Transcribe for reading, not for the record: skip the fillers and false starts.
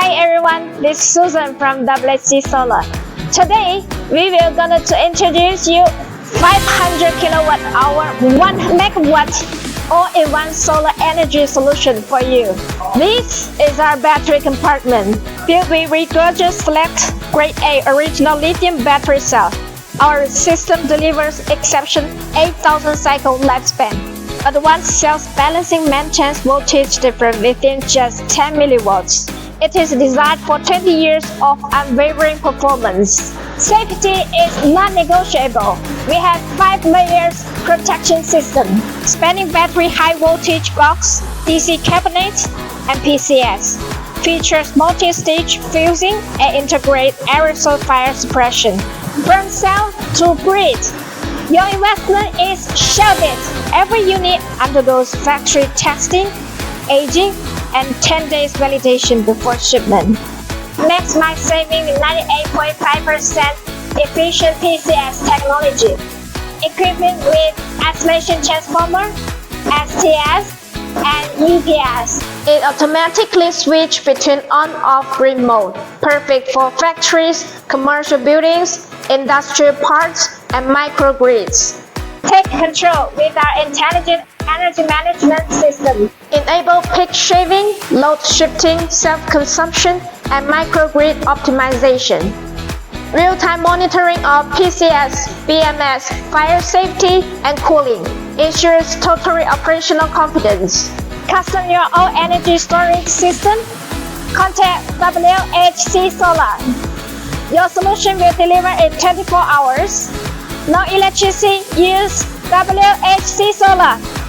Hi everyone, this is Susan from WHC SOLAR. Today, we will gonna to introduce you 500 kilowatt hour 1 megawatt all-in-one solar energy solution for you. This is our battery compartment filled with rigorous select grade A original lithium battery cell. Our system delivers exceptional 8,000 cycle lifespan. Advanced cells balancing maintains voltage difference within just 10 millivolts. It is designed for 20 years of unwavering performance. Safety is non-negotiable. We have 5 layers protection system, spanning battery high voltage box, DC cabinets, and PCS. Features multi-stage fusing and integrate aerosol fire suppression. From cell to grid, your investment is shelved. Every unit undergoes factory testing, aging, and 10 days validation before shipment. Maximize saving with 98.5% efficient PCS technology. Equipped with isolation transformer, STS, and UPS. It automatically switches between on-off grid mode, perfect for factories, commercial buildings, industrial parks, and microgrids. Take control with our intelligent energy management system. Enable peak shaving, load shifting, self-consumption, and microgrid optimization. Real-time monitoring of PCS, BMS, fire safety, and cooling ensures total operational confidence. Custom your own energy storage system? Contact WHC SOLAR. Your solution will deliver in 24 hours. No electricity, use WHC SOLAR.